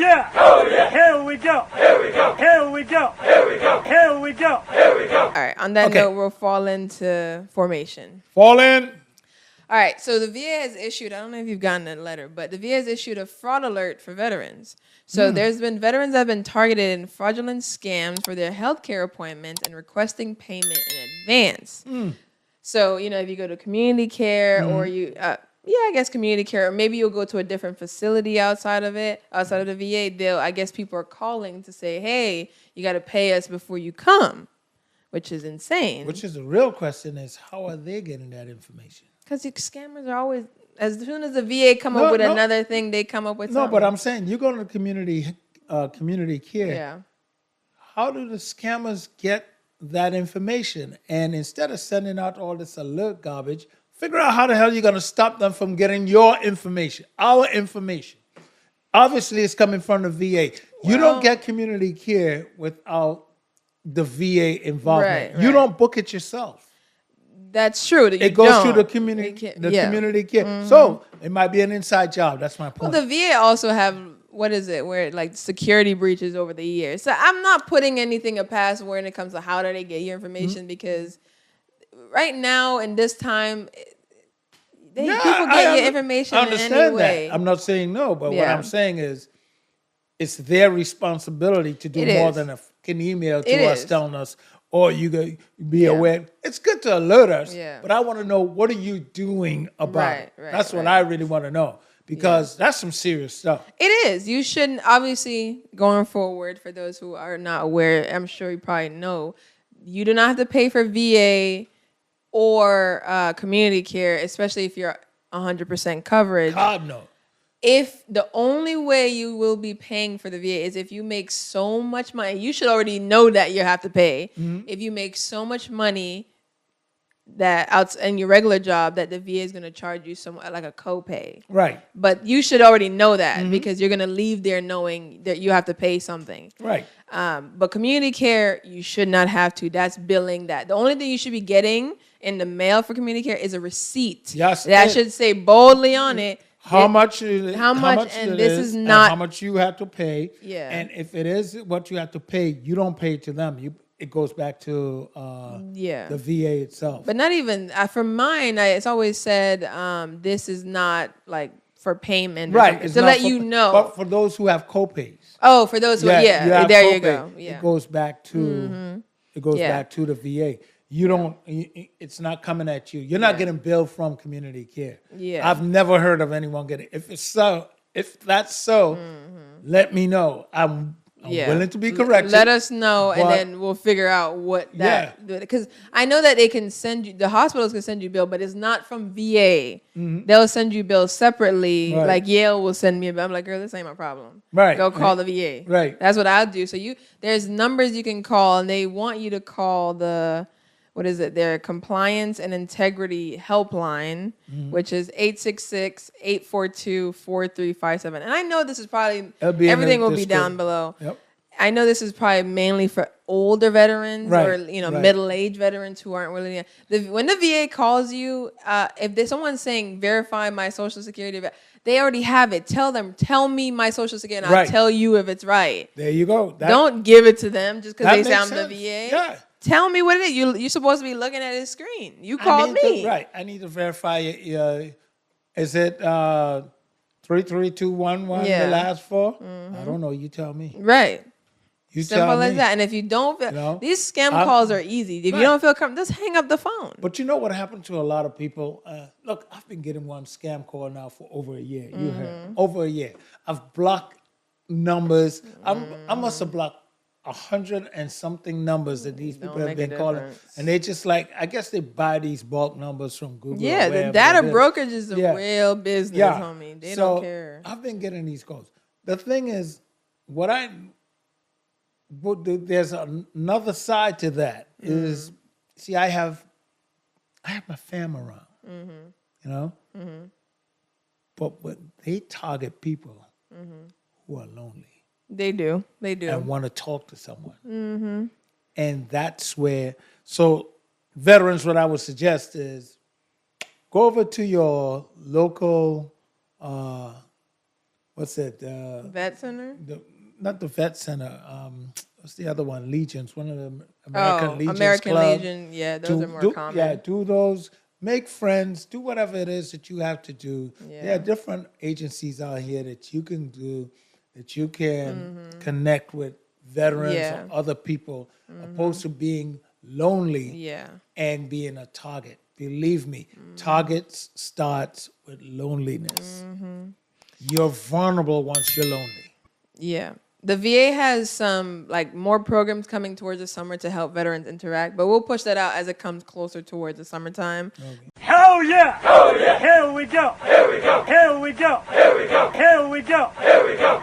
yeah. Oh yeah. Here we go. Here we go. Here we go. Here we go. Here we go. Here we go. All right. On that note, we'll fall into formation. Fall in. All right, so the VA has issued, I don't know if you've gotten that letter, but the VA has issued a fraud alert for veterans. So there's been veterans that have been targeted in fraudulent scams for their healthcare appointments and requesting payment in advance. So, if you go to community care or I guess community care, or maybe you'll go to a different facility outside of the VA, I guess people are calling to say, hey, you got to pay us before you come, which is insane. Which is the real question is, how are they getting that information? Because scammers are always, as soon as the VA come up with another thing, they come up with something. No, but I'm saying, you go to community care. Yeah. How do the scammers get that information? And instead of sending out all this alert garbage, figure out how the hell you're going to stop them from getting your information, our information. Obviously, it's coming from the VA. You don't get community care without the VA involvement. Right. You don't book it yourself. That's true. It goes through the community care. So it might be an inside job. That's my point. Well, the VA also have, where like security breaches over the years. So I'm not putting anything past when it comes to how do they get your information, because right now in this time, people get your information I understand in any way. that. I'm not saying no, but what I'm saying is it's their responsibility to do more than a fucking email to us telling us, or you go be aware. It's good to alert us, but I want to know, what are you doing about it? That's what I really want to know, because that's some serious stuff. It is. You shouldn't, obviously, going forward, for those who are not aware, I'm sure you probably know, you do not have to pay for VA or community care, especially if you're 100% coverage. God, no. If the only way you will be paying for the VA is if you make so much money, you should already know that you have to pay. If you make so much money that out in your regular job that the VA is going to charge you like a copay. Right. But you should already know that because you're going to leave there knowing that you have to pay something. Right. But community care, you should not have to. That's billing that. The only thing you should be getting in the mail for community care is a receipt. Yes. That should say boldly on it, how much, and this is not how much you have to pay. Yeah. And if it is what you have to pay, you don't pay to them. It goes back to the VA itself. But not even for mine. It's always said this is not like for payment, right? To let you know. But for those who have copays. Oh, for those who there copay, you go. Yeah. It goes back to back to the VA. You don't. It's not coming at you. You're not getting billed from community care. Yeah. I've never heard of anyone getting. If that's so, let me know. I'm willing to be corrected. Let us know, and then we'll figure out what that. Because I know that they can send you. The hospitals can send you bill, but it's not from VA. They'll send you bills separately. Right. Like Yale will send me a bill. I'm like, girl, this ain't my problem. Right. Go call the VA. Right. That's what I'll do. So there's numbers you can call, and they want you to call the. What is it? Their compliance and integrity helpline, which is 866-842-4357. And I know this is probably, everything will be down below. Yep. I know this is probably mainly for older veterans or right. middle-aged veterans who aren't willing to. When the VA calls you, if there's someone saying, verify my Social Security, they already have it. Tell me my Social Security, and I'll tell you if it's right. There you go. Don't give it to them just because they say I'm the VA. Yeah. Tell me what it is. You're supposed to be looking at his screen. You called me. I need to verify it. Is it 33211, the last four? I don't know. You tell me. Right. You Simple tell me. as that. And if you don't feel, these scam calls are easy. If you don't feel comfortable, just hang up the phone. But you know what happened to a lot of people? Look, I've been getting one scam call now for over a year. You heard. Over a year. I've blocked numbers. I must have blocked 100 and something numbers that these people have been calling, and they just I guess they buy these bulk numbers from Google. Yeah, the data brokerage is a real business, homie. They don't care. I've been getting these calls. The thing is, there's another side to that. Is see, I have my fam around, but they target people who are lonely. They do. And want to talk to someone. And that's where, so veterans, what I would suggest is go over to your local, what's it? Vet center. Not the vet center. What's the other one? Legions. One of the American Legions American Club. Legion. Yeah, those are more common. Yeah, do those. Make friends. Do whatever it is that you have to do. Yeah. There are different agencies out here that you can do, that you can connect with veterans or other people, opposed to being lonely and being a target. Believe me, targets starts with loneliness. You're vulnerable once you're lonely. Yeah. The VA has some more programs coming towards the summer to help veterans interact, but we'll push that out as it comes closer towards the summertime. Hell yeah! Hell yeah! Here we go! Here we go! Here we go! Here we go! Here we go! Here we go!